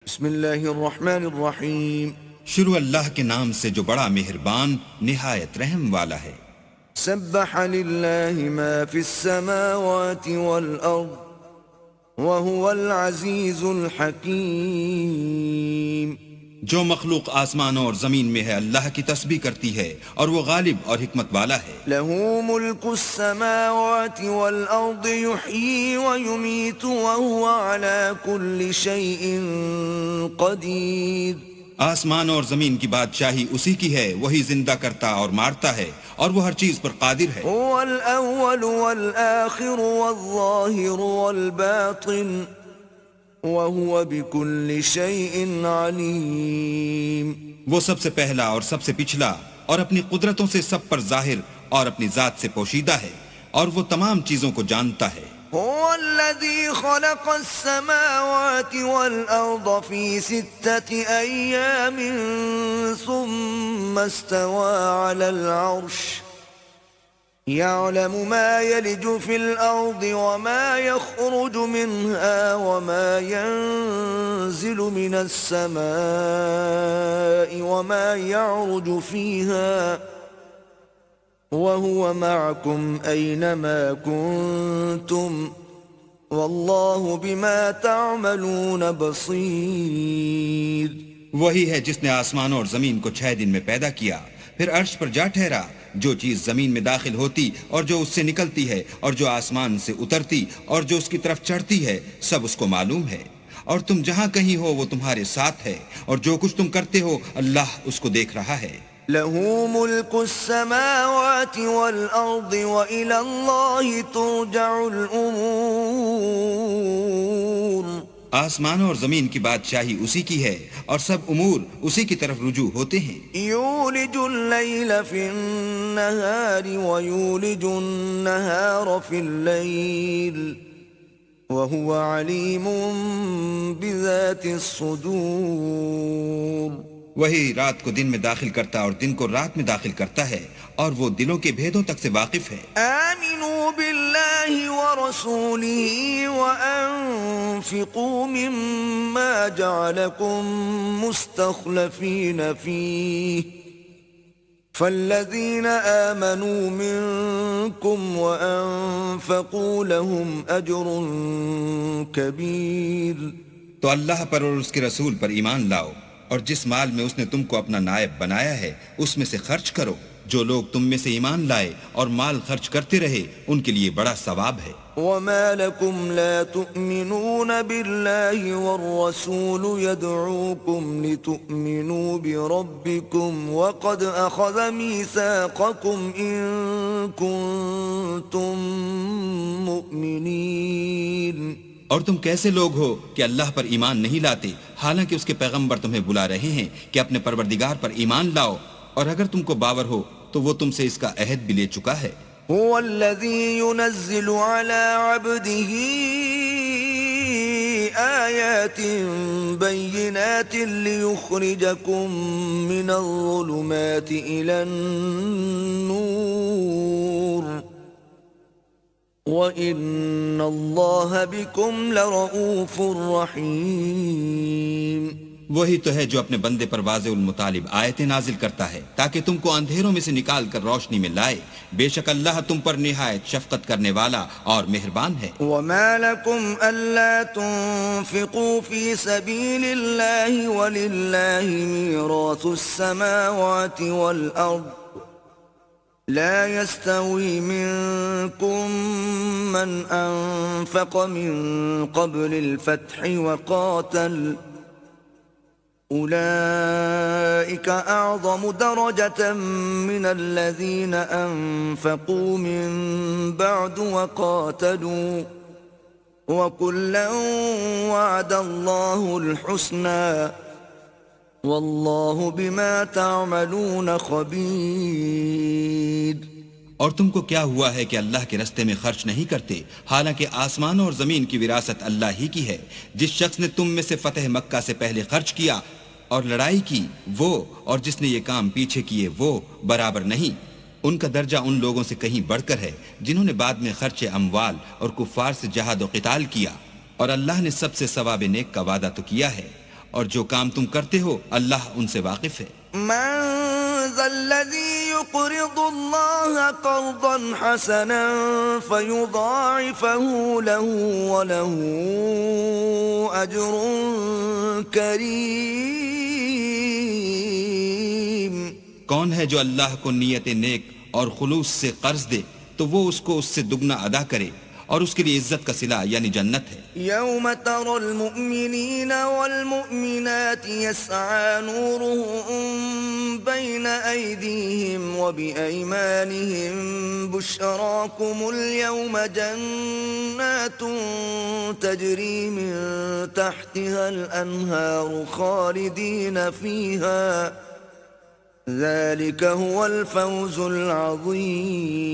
بسم اللہ الرحمن الرحیم. شروع اللہ کے نام سے جو بڑا مہربان نہایت رحم والا ہے. سبح للہ ما فی السماوات والارض وهو العزیز الحکیم. جو مخلوق آسمانوں اور زمین میں ہے اللہ کی تسبیح کرتی ہے اور وہ غالب اور حکمت والا ہے. له ملک السماوات والارض يحيي ويميت وهو على كل شيء قدیر. آسمانوں اور زمین کی بادشاہی اسی کی ہے، وہی زندہ کرتا اور مارتا ہے اور وہ ہر چیز پر قادر ہے. هو الاول والآخر والظاہر والباطن وهو بكل شيء علیم. وہ سب سے پہلا اور سب سے پچھلا اور اپنی قدرتوں سے سب پر ظاہر اور اپنی ذات سے پوشیدہ ہے اور وہ تمام چیزوں کو جانتا ہے. هو الذي خلق السماوات والأرض في 6 أيام ثم استوى على العرش يعلم ما يلج في الأرض وما يخرج منها وما ينزل من السماء وما يعرج فيها وَهُوَ مَعَكُمْ أَيْنَمَا كُنْتُمْ وَاللَّهُ بِمَا تَعْمَلُونَ بَصِيرٌ. وہی ہے جس نے آسمانوں اور زمین کو 6 دن میں پیدا کیا، پھر عرش پر جا ٹھہرا. جو چیز زمین میں داخل ہوتی اور جو اس سے نکلتی ہے اور جو آسمان سے اترتی اور جو اس کی طرف چڑھتی ہے سب اس کو معلوم ہے. اور تم جہاں کہیں ہو وہ تمہارے ساتھ ہے اور جو کچھ تم کرتے ہو اللہ اس کو دیکھ رہا ہے. له ملك السماوات والأرض وإلى الله ترجع الأمور. آسمانوں اور زمین کی بادشاہی اسی کی ہے اور سب امور اسی کی طرف رجوع ہوتے ہیں. يولج الليل في النهار ويولج النهار في الليل وهو عليم بذات الصدور. وہی رات کو دن میں داخل کرتا اور دن کو رات میں داخل کرتا ہے اور وہ دلوں کے بھیدوں تک سے واقف ہے. آمنوا باللہ ورسولہ وانفقوا مما جعلکم مستخلفین فیہ فالذین آمنوا منکم وانفقوا لهم اجر کبیر. تو اللہ پر اور اس کے رسول پر ایمان لاؤ اور جس مال میں اس نے تم کو اپنا نائب بنایا ہے اس میں سے خرچ کرو. جو لوگ تم میں سے ایمان لائے اور مال خرچ کرتے رہے ان کے لیے بڑا ثواب ہے. وما لكم لا تؤمنون بالله والرسول يدعوكم لتؤمنوا بربكم وقد أخذ ميثاقكم إن كنتم مؤمنين. اور تم کیسے لوگ ہو کہ اللہ پر ایمان نہیں لاتے حالانکہ اس کے پیغمبر تمہیں بلا رہے ہیں کہ اپنے پروردگار پر ایمان لاؤ، اور اگر تم کو باور ہو تو وہ تم سے اس کا عہد بھی لے چکا ہے. هو الذي ينزل على عبده آيات بينات ليخرجكم من الظلمات إلى النور وَإِنَّ اللَّهَ بِكُمْ لَرَؤُوفٌ رَحِيمٌ. وہی تو ہے جو اپنے بندے پر واضح المطالب آیتیں نازل کرتا ہے تاکہ تم کو اندھیروں میں سے نکال کر روشنی میں لائے. بے شک اللہ تم پر نہایت شفقت کرنے والا اور مہربان ہے. وَمَا لَكُمْ أَلَّا تُنْفِقُوا فِي سَبِيلِ اللَّهِ وَلِلَّهِ مِيرَاثُ السَّمَاوَاتِ وَالْأَرْضِ لا يستوي منكم من أنفق من قبل الفتح وقاتل أولئك أعظم درجة من الذين أنفقوا من بعد وقاتلوا وكلا وعد الله الحسنى واللہ بما تعملون خبیر. اور تم کو کیا ہوا ہے کہ اللہ کے رستے میں خرچ نہیں کرتے حالانکہ آسمانوں اور زمین کی وراثت اللہ ہی کی ہے. جس شخص نے تم میں سے فتح مکہ سے پہلے خرچ کیا اور لڑائی کی وہ اور جس نے یہ کام پیچھے کیے وہ برابر نہیں. ان کا درجہ ان لوگوں سے کہیں بڑھ کر ہے جنہوں نے بعد میں خرچ اموال اور کفار سے جہاد و قتال کیا، اور اللہ نے سب سے ثواب نیک کا وعدہ تو کیا ہے، اور جو کام تم کرتے ہو اللہ ان سے واقف ہے۔ من ذا الذي يقرض الله قرضا حسنا فيضاعفه له وله أجر كريم؟ کون ہے جو اللہ کو نیت نیک اور خلوص سے قرض دے تو وہ اس کو اس سے دگنا ادا کرے اور اس کے لیے عزت کا صلہ یعنی جنت ہے۔ يوم ترى المؤمنين والمؤمنات يسعى نورهم بين أيديهم وبأيمانهم بشراكم اليوم جنات تجري من تحتها الأنهار خالدين فيها ذلك هو الفوز العظيم۔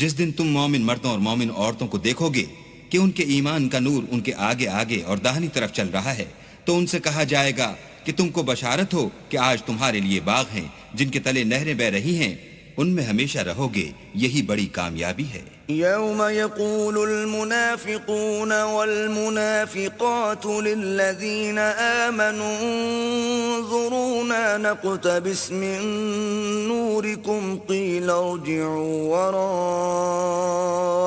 جس دن تم مومن مردوں اور مومن عورتوں کو دیکھو گے کہ ان کے ایمان کا نور ان کے آگے آگے اور داہنی طرف چل رہا ہے تو ان سے کہا جائے گا کہ تم کو بشارت ہو کہ آج تمہارے لیے باغ ہیں جن کے تلے نہریں بہ رہی ہیں، ان میں ہمیشہ رہو گے، یہی بڑی کامیابی ہے۔ يوم يقول المنافقون والمنافقات للذين آمنوا انظرونا نقتبس من نوركم قيل ارجعوا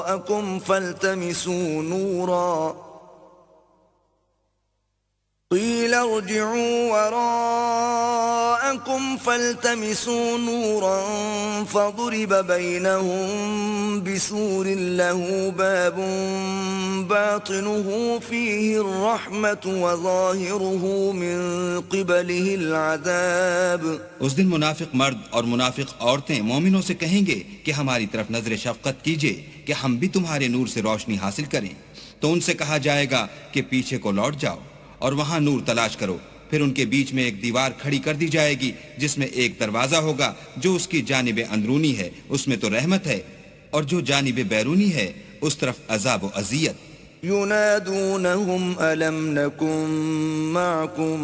وراءكم فالتمسوا نورا قيل ارجعوا وراءكم فالتمسوا نورا فضرب بينهم بسور له باب باطنه فيه الرحمة وظاهره من قبله العذاب۔ اس دن منافق مرد اور منافق عورتیں مومنوں سے کہیں گے کہ ہماری طرف نظر شفقت کیجئے کہ ہم بھی تمہارے نور سے روشنی حاصل کریں، تو ان سے کہا جائے گا کہ پیچھے کو لوٹ جاؤ اور وہاں نور تلاش کرو، پھر ان کے بیچ میں ایک دیوار کھڑی کر دی جائے گی جس میں ایک دروازہ ہوگا، جو اس کی جانب اندرونی ہے اس میں تو رحمت ہے اور جو جانب بیرونی ہے اس طرف عذاب و اذیت۔ ينادونهم ألم نكن معكم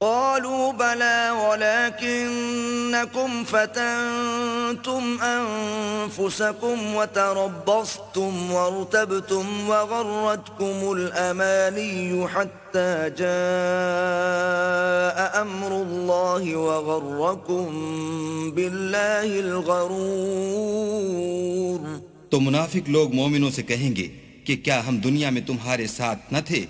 قالوا بلى ولكنكم فتنتم أنفسكم وتربصتم وارتبتم وغرتكم الأماني حتى جاء أمر الله وغركم بالله الغرور۔ تو منافق لوگ مومنوں سے کہیں گے کہ کیا ہم دنیا میں تمہارے ساتھ نہ تھے؟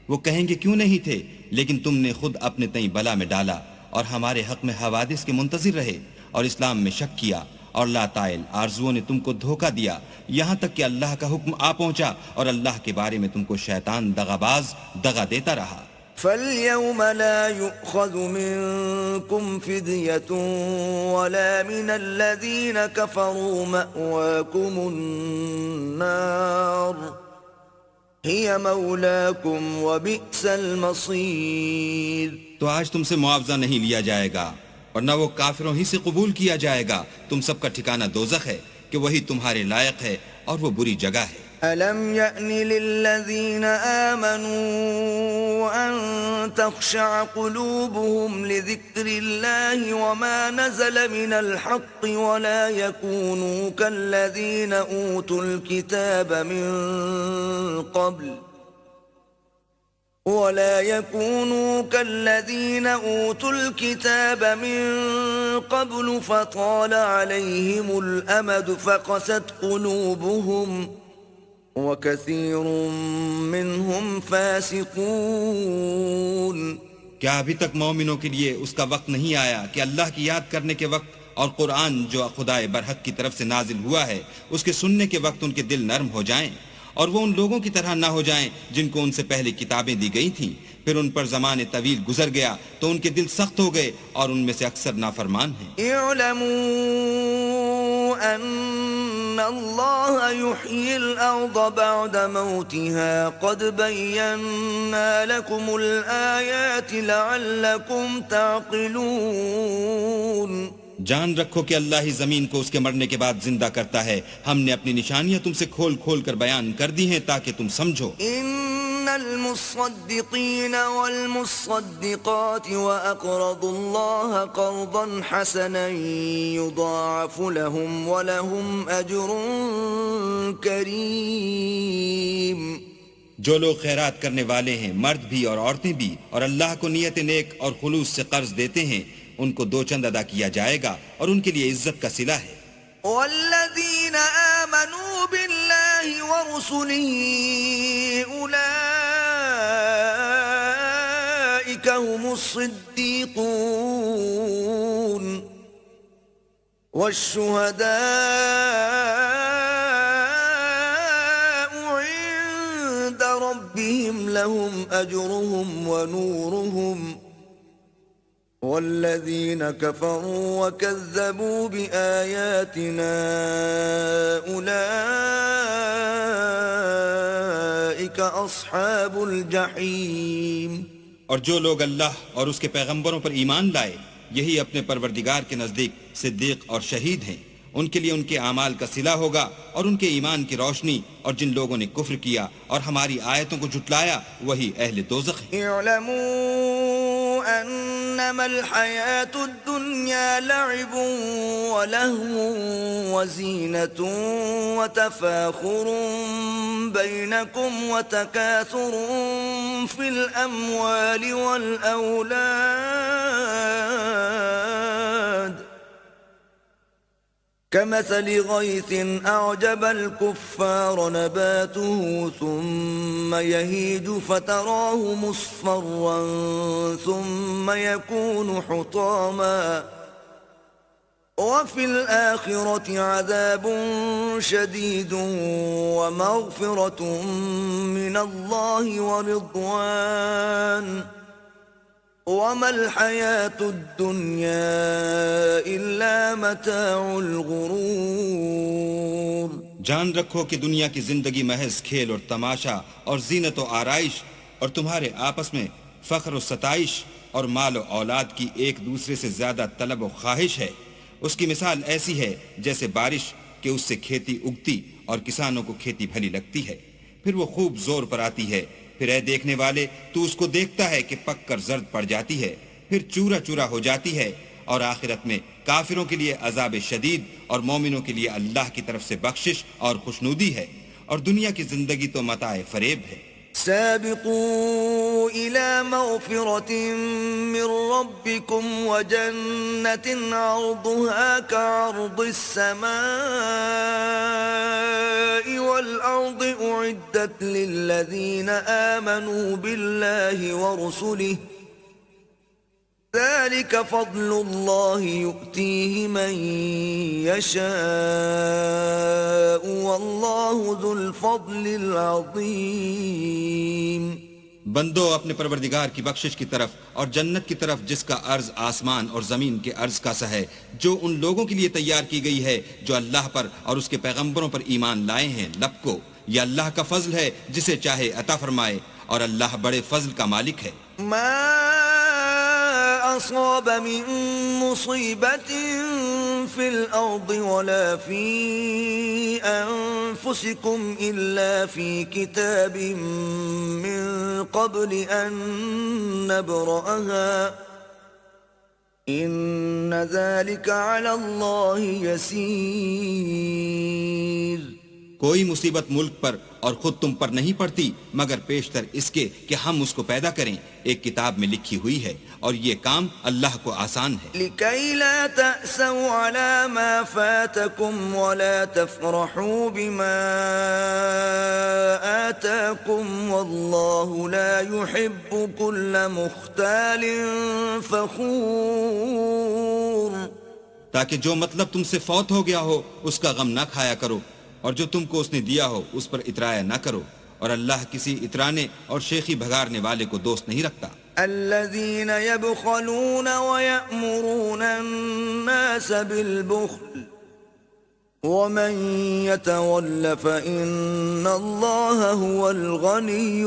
وہ کہیں گے کیوں نہیں تھے، لیکن تم نے خود اپنے تئیں بلا میں ڈالا اور ہمارے حق میں حوادث کے منتظر رہے اور اسلام میں شک کیا اور لا طائل آرزوؤں نے تم کو دھوکہ دیا، یہاں تک کہ اللہ کا حکم آ پہنچا اور اللہ کے بارے میں تم کو شیطان دغاباز دغا دیتا رہا۔ فاليوم لا يؤخذ منكم فدية ولا من الذين كفروا مأواكم النار هي مولاكم وبئس المصير۔ تو آج تم سے معاوضہ نہیں لیا جائے گا اور نہ وہ کافروں ہی سے قبول کیا جائے گا، تم سب کا ٹھکانہ دوزخ ہے کہ وہی تمہارے لائق ہے اور وہ بری جگہ ہے۔ ألم يأن للذين آمنوا أن تخشع قلوبهم لذكر الله وما نزل من الحق ولا يكونوا كالذين أوتوا الكتاب من قبل فطال عليهم الأمد فقست قلوبهم وَكَثِيرٌ مِّنْهُمْ فَاسِقُونَ۔ کیا ابھی تک مومنوں کے لیے اس کا وقت نہیں آیا کہ اللہ کی یاد کرنے کے وقت اور قرآن جو خدائے برحق کی طرف سے نازل ہوا ہے اس کے سننے کے وقت ان کے دل نرم ہو جائیں اور وہ ان لوگوں کی طرح نہ ہو جائیں جن کو ان سے پہلے کتابیں دی گئی تھیں، پھر ان پر زمانے طویل گزر گیا تو ان کے دل سخت ہو گئے اور ان میں سے اکثر نافرمان ہیں۔ اعلموا ان اللہ یحیی الارض بعد موتها قد بینا لکم الآیات لعلکم تعقلون۔ جان رکھو کہ اللہ ہی زمین کو اس کے مرنے کے بعد زندہ کرتا ہے، ہم نے اپنی نشانیاں تم سے کھول کھول کر بیان کر دی ہیں تاکہ تم سمجھو۔ ان المصدقین والمصدقات واقرضوا اللہ قرضا حسنا یضاعف لهم ولهم اجر کریم۔ جو لوگ خیرات کرنے والے ہیں مرد بھی اور عورتیں بھی اور اللہ کو نیت نیک اور خلوص سے قرض دیتے ہیں ان کو 2 چند ادا کیا جائے گا اور ان کے لیے عزت کا صلہ ہے والذين آمنوا بالله ورسله أولئك هم الصديقون والشهداء عند ربهم لهم أجرهم ونورهم والذين كفروا وكذبوا بآياتنا أولئك أصحاب الجحيم اور جو لوگ اللہ اور اس کے پیغمبروں پر ایمان لائے یہی اپنے پروردگار کے نزدیک صدیق اور شہید ہیں ان کے لیے ان کے اعمال کا صلہ ہوگا اور ان کے ایمان کی روشنی اور جن لوگوں نے کفر کیا اور ہماری آیتوں کو جھٹلایا وہی اہل دوزخ ہیں اعلموا انما الحياة الدنيا لعب ولهو وزينة وتفاخر بينكم وتكاثر في الأموال والأولاد كمثل غيث أعجب الكفار نباته ثم يهيج فتراه مصفرا ثم يكون حطاما وفي الآخرة عذاب شديد ومغفرة من الله ورضوان وما الحياة الدنيا إلا متاع الغرور جان رکھو کہ دنیا کی زندگی محض کھیل اور تماشا اور زینت و آرائش اور تمہارے آپس میں فخر و ستائش اور مال و اولاد کی ایک دوسرے سے زیادہ طلب و خواہش ہے اس کی مثال ایسی ہے جیسے بارش کہ اس سے کھیتی اگتی اور کسانوں کو کھیتی بھلی لگتی ہے پھر وہ خوب زور پر آتی ہے پھر اے دیکھنے والے تو اس کو دیکھتا ہے کہ پک کر زرد پڑ جاتی ہے پھر چورا چورا ہو جاتی ہے اور آخرت میں کافروں کے لیے عذاب شدید اور مومنوں کے لیے اللہ کی طرف سے بخشش اور خوشنودی ہے اور دنیا کی زندگی تو متاع فریب ہے سابقوا إلى مغفرة من ربكم وجنة عرضها كعرض السماء والأرض أعدت للذين آمنوا بالله ورسله ذلك فضل الله يؤتيه من يشاء والله ذو الفضل العظيم بندو اپنے پروردگار کی بخشش کی طرف اور جنت کی طرف جس کا عرض آسمان اور زمین کے عرض کا سا ہے جو ان لوگوں کے لیے تیار کی گئی ہے جو اللہ پر اور اس کے پیغمبروں پر ایمان لائے ہیں لب کو یہ اللہ کا فضل ہے جسے چاہے عطا فرمائے اور اللہ بڑے فضل کا مالک ہے أصاب من مصيبة في الأرض ولا في أنفسكم إلا في كتاب من قبل أن نبرأها إن ذلك على الله يسير کوئی مصیبت ملک پر اور خود تم پر نہیں پڑتی مگر پیشتر اس کے کہ ہم اس کو پیدا کریں ایک کتاب میں لکھی ہوئی ہے اور یہ کام اللہ کو آسان ہے لكي لا تأسوا على ما فاتكم ولا تفرحوا بما آتاكم والله لا يحب كل مختال فخور تاکہ جو مطلب تم سے فوت ہو گیا ہو اس کا غم نہ کھایا کرو اور جو تم کو اس نے دیا ہو اس پر اترایا نہ کرو اور اللہ کسی اترانے اور شیخی بھگارنے والے کو دوست نہیں رکھتا الذين يبخلون ويأمرون الناس بالبخل ومن يتول فإن الله هو الغني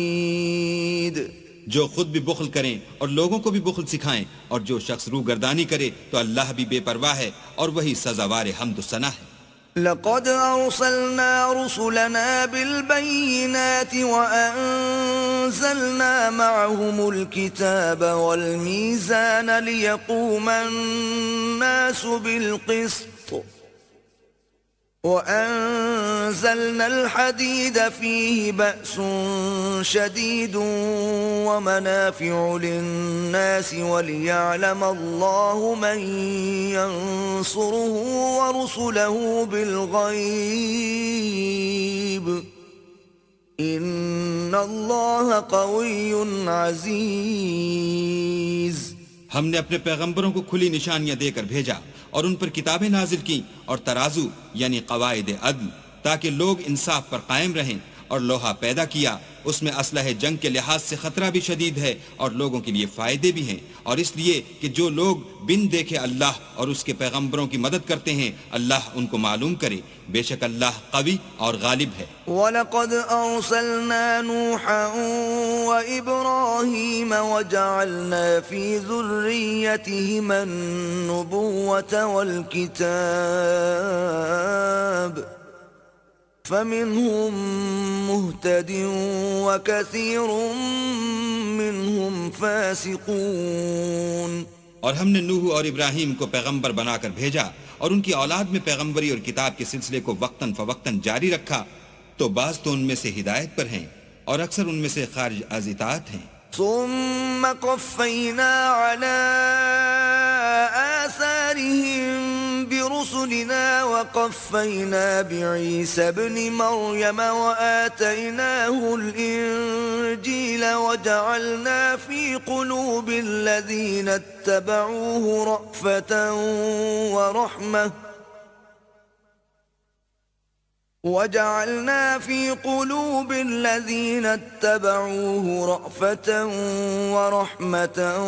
الحميد جو خود بھی بخل کریں اور لوگوں کو بھی بخل سکھائیں اور جو شخص روگردانی کرے تو اللہ بھی بے پرواہ ہے اور وہی سزاوار حمد و ثنا ہے لقد أرسلنا رسلنا بالبينات وأنزلنا معهم الكتاب والميزان ليقوم الناس بالقسط وأنزلنا أنزلنا الحديد فيه بأس شديد ومنافع للناس وليعلم الله من ينصره ورسله بالغيب إن الله قوي عزيز. ہم نے اپنے پیغمبروں کو کھلی نشانیاں دے کر بھیجا اور ان پر کتابیں نازل کی اور ترازو یعنی قواعد عدل تاکہ لوگ انصاف پر قائم رہیں، اور لوہا پیدا کیا، اس میں اسلحہ جنگ کے لحاظ سے خطرہ بھی شدید ہے اور لوگوں کے لیے فائدے بھی ہیں، اور اس لیے کہ جو لوگ بن دیکھے اللہ اور اس کے پیغمبروں کی مدد کرتے ہیں اللہ ان کو معلوم کرے، بے شک اللہ قوی اور غالب ہے. وَلَقَدْ أَرْسَلْنَا نُوحًا وَإِبْرَاهِيمَ وَجَعَلْنَا فِي ذُرِّيَّتِهِمَا النُّبُوَّةَ وَالْكِتَابَ فَمِنْهُمْ مُهْتَدٍ وَكَثِيرٌ مِّنْهُمْ فَاسِقُونَ. اور ہم نے نوح اور ابراہیم کو پیغمبر بنا کر بھیجا اور ان کی اولاد میں پیغمبری اور کتاب کے سلسلے کو وقتاً فوقتاً جاری رکھا، تو بعض تو ان میں سے ہدایت پر ہیں اور اکثر ان میں سے خارج از اطاعت ہیں. ثم قفينا على آثارهم برسلنا وقفينا بعيسى ابن مريم وآتيناه الإنجيل وجعلنا في قلوب الذين اتبعوه رأفة ورحمة وَجَعَلْنَا فِي قُلُوبِ الَّذِينَ اتَّبَعُوهُ رَأْفَةً وَرَحْمَةً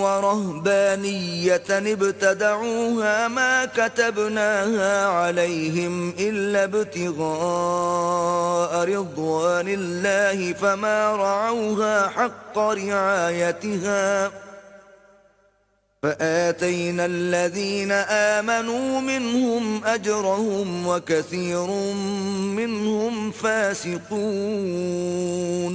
وَرَهْبَانِيَّةً ابْتَدَعُوهَا مَا كَتَبْنَاهَا عَلَيْهِمْ إِلَّا ابْتِغَاءَ رِضْوَانِ اللَّهِ فَمَا رَعَوْهَا حَقَّ رِعَايَتِهَا فَآتَيْنَا الَّذِينَ آمَنُوا مِنْهُمْ أَجْرَهُمْ وَكَثِيرٌ مِّنْهُمْ فَاسِقُونَ.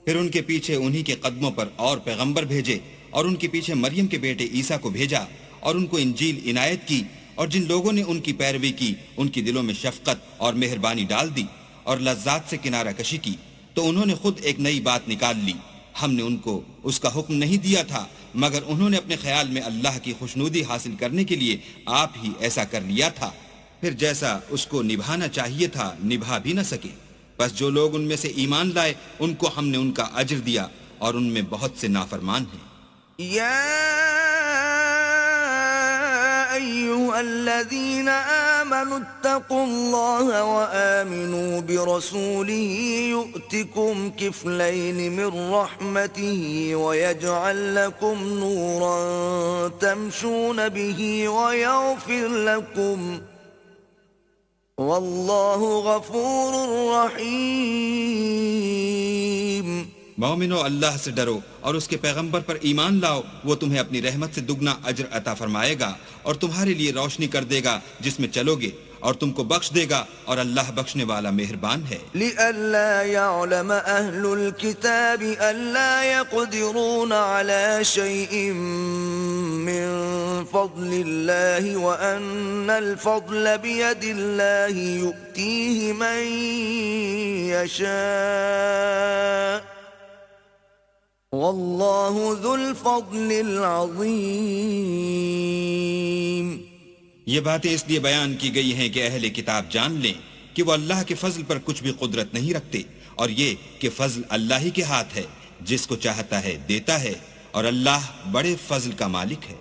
پھر ان کے پیچھے انہی کے قدموں پر اور پیغمبر بھیجے اور ان کے پیچھے مریم کے بیٹے عیسیٰ کو بھیجا اور ان کو انجیل عنایت کی، اور جن لوگوں نے ان کی پیروی کی ان کی دلوں میں شفقت اور مہربانی ڈال دی اور لذات سے کنارہ کشی کی، تو انہوں نے خود ایک نئی بات نکال لی. ہم نے ان کو اس کا حکم نہیں دیا تھا مگر انہوں نے اپنے خیال میں اللہ کی خوشنودی حاصل کرنے کے لیے آپ ہی ایسا کر لیا تھا، پھر جیسا اس کو نبھانا چاہیے تھا نبھا بھی نہ سکے. بس جو لوگ ان میں سے ایمان لائے ان کو ہم نے ان کا اجر دیا اور ان میں بہت سے نافرمان ہیں. یا ایھا الذین آمنوا اتقوا اللہ وآمنوا برسولہ یؤتکم کفلین من رحمتہ ویجعل لکم نورا تمشون بہ ویغفر لکم واللہ غفور رحیم. مومنو، اللہ سے ڈرو اور اس کے پیغمبر پر ایمان لاؤ، وہ تمہیں اپنی رحمت سے دگنا اجر عطا فرمائے گا اور تمہارے لیے روشنی کر دے گا جس میں چلو گے، اور تم کو بخش دے گا، اور اللہ بخشنے والا مہربان ہے. لئلا يعلم أهل الكتاب ألا يقدرون على شيء من فضل الله وأن الفضل بيد الله يؤتيه من يشاء والله ذو الفضل العظيم. یہ باتیں اس لیے بیان کی گئی ہیں کہ اہل کتاب جان لیں کہ وہ اللہ کے فضل پر کچھ بھی قدرت نہیں رکھتے، اور یہ کہ فضل اللہ ہی کے ہاتھ ہے، جس کو چاہتا ہے دیتا ہے، اور اللہ بڑے فضل کا مالک ہے.